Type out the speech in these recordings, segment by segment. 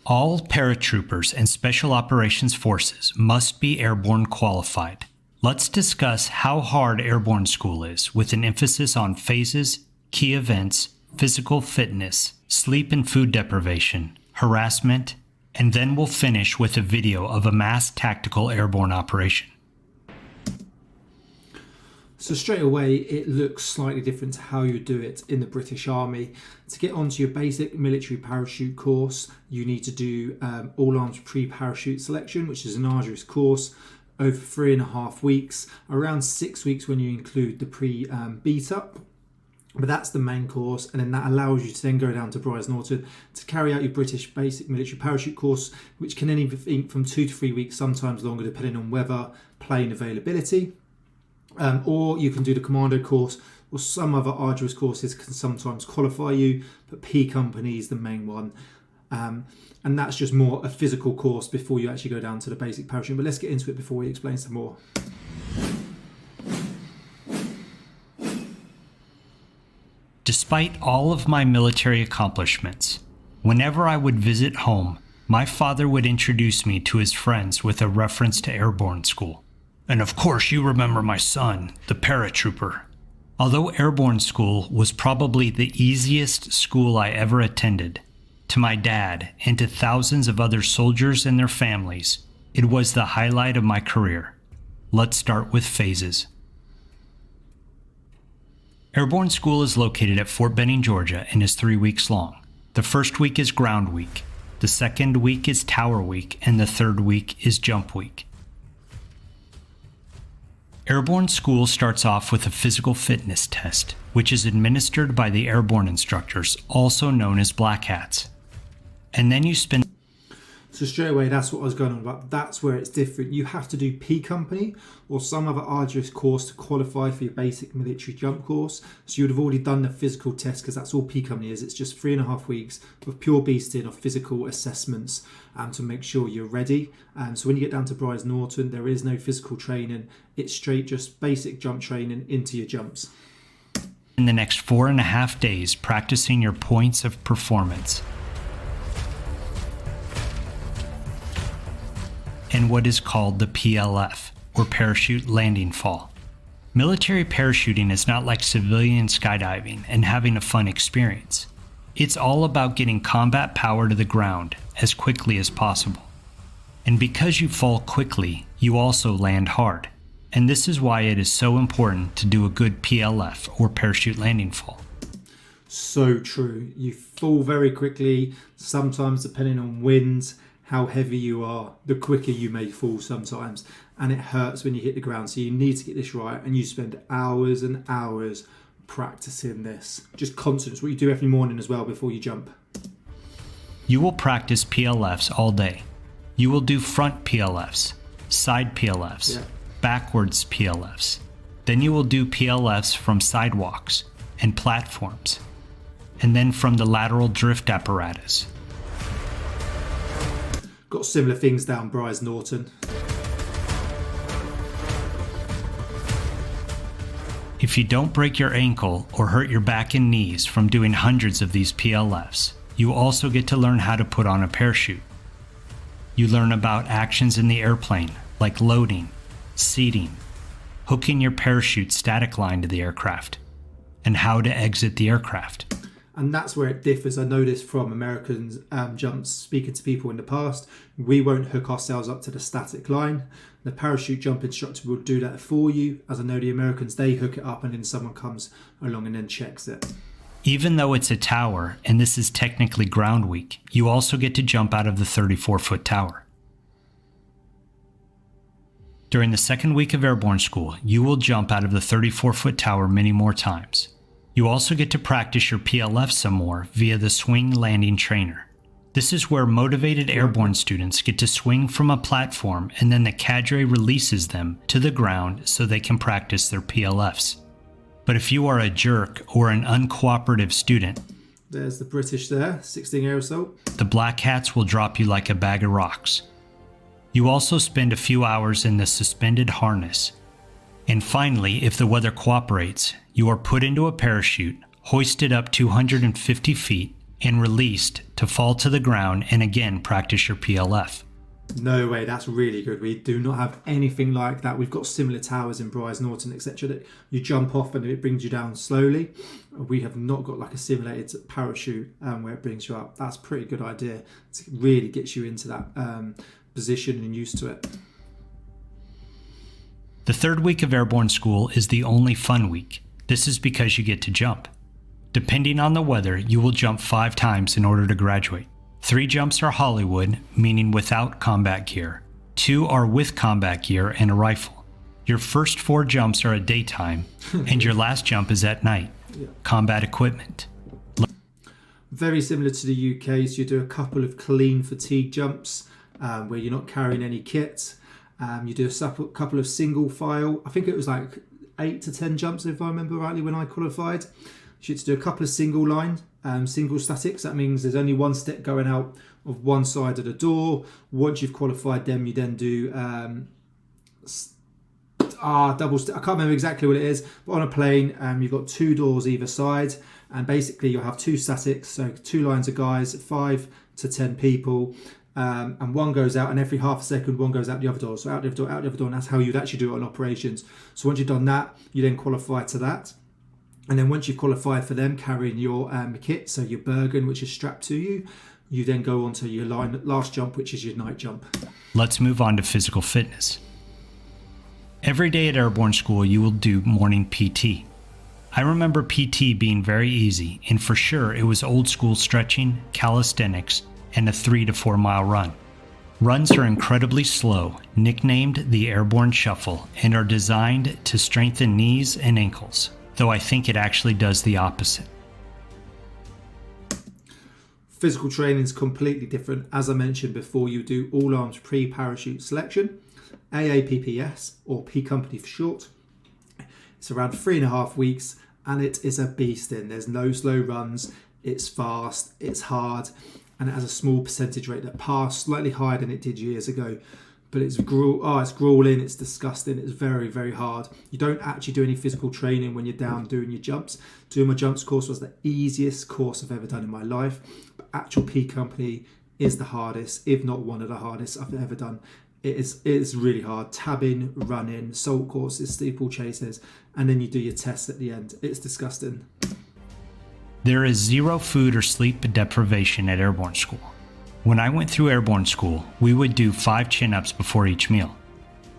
All paratroopers and Special Operations Forces must be airborne qualified. Let's discuss how hard airborne school is, with an emphasis on phases, key events, physical fitness, sleep and food deprivation, harassment, and then we'll finish with a video of a mass tactical airborne operation. So straight away, it looks slightly different to how you do it in the British Army. To get onto your basic military parachute course, you need to do all arms pre-parachute selection, which is an arduous course over 3.5 weeks, around 6 weeks when you include the pre-beat up. But that's the main course, and then that allows you to then go down to Brize Norton to carry out your British basic military parachute course, which can anything from 2 to 3 weeks, sometimes longer, depending on weather, plane availability. Or you can do the commando course, or some other arduous courses can sometimes qualify you, but P Company is the main one. And that's just more a physical course before you actually go down to the basic parachute. But let's get into it before we explain some more. Despite all of my military accomplishments, whenever I would visit home, my father would introduce me to his friends with a reference to airborne school. And of course you remember my son, the paratrooper. Although airborne school was probably the easiest school I ever attended, to my dad and to thousands of other soldiers and their families, it was the highlight of my career. Let's start with phases. Airborne school is located at Fort Benning, Georgia, and is 3 weeks long. The first week is ground week, the second week is tower week, and the third week is jump week. Airborne school starts off with a physical fitness test, which is administered by the airborne instructors, also known as black hats. And then you spend... So straight away, that's what I was going on about. That's where it's different. You have to do P Company or some other arduous course to qualify for your basic military jump course. So you would have already done the physical test, because that's all P Company is. It's just 3.5 weeks of pure beasting of physical assessments to make sure you're ready. So when you get down to Brize Norton, there is no physical training. It's straight just basic jump training into your jumps. In the next 4.5 days practicing your points of performance. And what is called the PLF, or parachute landing fall. Military parachuting is not like civilian skydiving and having a fun experience. It's all about getting combat power to the ground as quickly as possible. And because you fall quickly, you also land hard. And this is why it is so important to do a good PLF, or parachute landing fall. So true. You fall very quickly, sometimes depending on winds, how heavy you are, the quicker you may fall sometimes, and it hurts when you hit the ground. So you need to get this right, and you spend hours and hours practicing this. Just constant. It's what you do every morning as well before you jump. You will practice PLFs all day. You will do front PLFs, side PLFs, backwards PLFs. Then you will do PLFs from sidewalks and platforms, and then from the lateral drift apparatus. Got similar things down Brize Norton. If you don't break your ankle or hurt your back and knees from doing hundreds of these PLFs, you also get to learn how to put on a parachute. You learn about actions in the airplane, like loading, seating, hooking your parachute static line to the aircraft, and how to exit the aircraft. And that's where it differs. I know this from American jumps, speaking to people in the past. We won't hook ourselves up to the static line. The parachute jump instructor will do that for you. As I know the Americans, they hook it up and then someone comes along and then checks it. Even though it's a tower, and this is technically ground week, you also get to jump out of the 34-foot tower. During the second week of airborne school, you will jump out of the 34-foot tower many more times. You also get to practice your PLF some more via the swing landing trainer. This is where motivated airborne students get to swing from a platform, and then the cadre releases them to the ground so they can practice their PLFs. But if you are a jerk or an uncooperative student, there's the British there, 16 air assault. The black hats will drop you like a bag of rocks. You also spend a few hours in the suspended harness. And finally, if the weather cooperates, you are put into a parachute, hoisted up 250 feet, and released to fall to the ground and again practice your PLF. No way, that's really good. We do not have anything like that. We've got similar towers in Brize Norton, etc. that you jump off and it brings you down slowly. We have not got like a simulated parachute where it brings you up. That's a pretty good idea. It really gets you into that position and used to it. The third week of Airborne School is the only fun week. This is because you get to jump. Depending on the weather, you will jump 5 times in order to graduate. 3 jumps are Hollywood, meaning without combat gear. 2 are with combat gear and a rifle. Your first 4 jumps are at daytime, and your last jump is at night. Yeah. Combat equipment. Very similar to the UK, so you do a couple of clean fatigue jumps where you're not carrying any kit. You do a couple of single file. I think it was like 8 to 10 jumps, if I remember rightly, when I qualified. You should do a couple of single line, single statics. That means there's only one step going out of one side of the door. Once you've qualified them, you then do double. I can't remember exactly what it is, but on a plane, you've got 2 doors either side, and basically you'll have 2 statics, so 2 lines of guys, 5 to 10 people. And one goes out, and every half a second one goes out the other door. So out the other door, out the other door, and that's how you'd actually do it on operations. So once you've done that, you then qualify to that. And then once you've qualified for them, carrying your kit, so your Bergen, which is strapped to you, you then go on to your last jump, which is your night jump. Let's move on to physical fitness. Every day at Airborne School, you will do morning PT. I remember PT being very easy, and for sure it was old school stretching, calisthenics, and a 3 to 4 mile run. Runs are incredibly slow, nicknamed the Airborne Shuffle, and are designed to strengthen knees and ankles, though I think it actually does the opposite. Physical training is completely different. As I mentioned before, you do all arms pre-parachute selection, AAPPS, or P Company for short. It's around 3.5 weeks, and it is a beast in. There's no slow runs, it's fast, it's hard, and it has a small percentage rate that passed, slightly higher than it did years ago. But it's grueling, it's disgusting, it's very, very hard. You don't actually do any physical training when you're down doing your jumps. Doing my jumps course was the easiest course I've ever done in my life. But actual P Company is the hardest, if not one of the hardest I've ever done. It is really hard. Tabbing, running, salt courses, steeplechases, and then you do your tests at the end. It's disgusting. There is 0 food or sleep deprivation at Airborne School. When I went through Airborne School, we would do 5 chin-ups before each meal.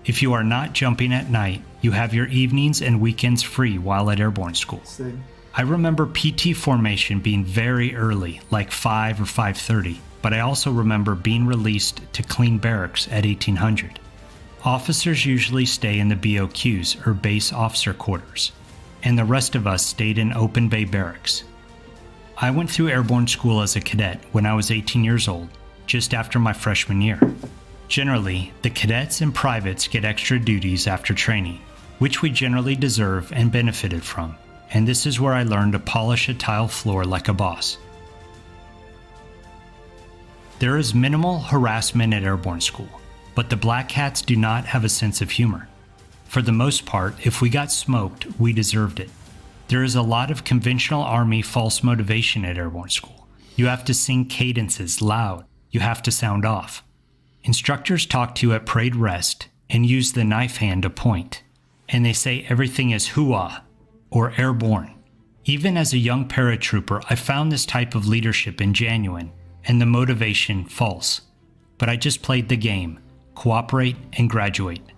If you are not jumping at night, you have your evenings and weekends free while at Airborne School. Same. I remember PT formation being very early, like 5 or 5:30, but I also remember being released to clean barracks at 1800. Officers usually stay in the BOQs, or base officer quarters, and the rest of us stayed in open bay barracks. I went through Airborne School as a cadet when I was 18 years old, just after my freshman year. Generally, the cadets and privates get extra duties after training, which we generally deserve and benefited from, and this is where I learned to polish a tile floor like a boss. There is minimal harassment at Airborne School, but the Black Hats do not have a sense of humor. For the most part, if we got smoked, we deserved it. There is a lot of conventional Army false motivation at Airborne School. You have to sing cadences loud. You have to sound off. Instructors talk to you at parade rest and use the knife hand to point, and they say everything is hooah or airborne. Even as a young paratrooper, I found this type of leadership ingenuine and the motivation false. But I just played the game, cooperate and graduate.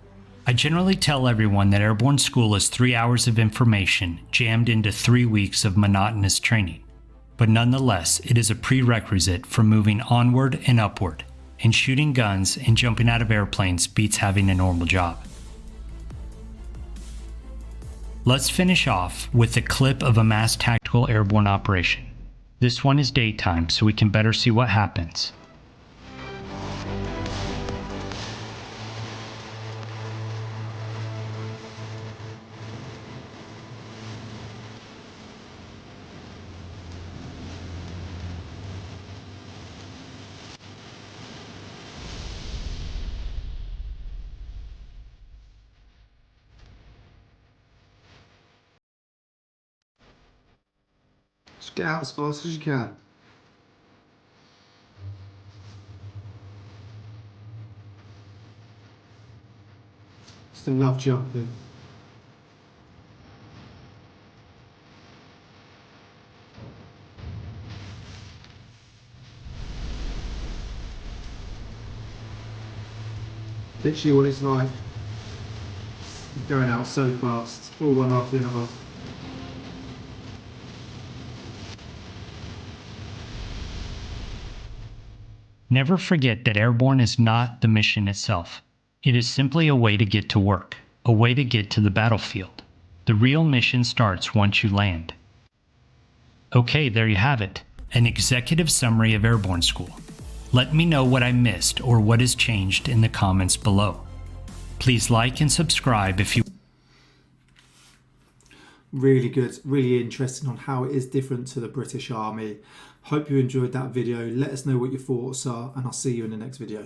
I generally tell everyone that Airborne School is 3 hours of information jammed into 3 weeks of monotonous training. But nonetheless, it is a prerequisite for moving onward and upward, and shooting guns and jumping out of airplanes beats having a normal job. Let's finish off with a clip of a mass tactical airborne operation. This one is daytime, so we can better see what happens. Just get out as fast as you can. Still love jumping. Literally what it's like. Going out so fast, all one after another. Never forget that Airborne is not the mission itself. It is simply a way to get to work, a way to get to the battlefield. The real mission starts once you land. Okay, there you have it, an executive summary of Airborne School. Let me know what I missed or what has changed in the comments below. Please like and subscribe if you. Really good, really interesting on how it is different to the British Army. Hope you enjoyed that video. Let us know what your thoughts are, and I'll see you in the next video.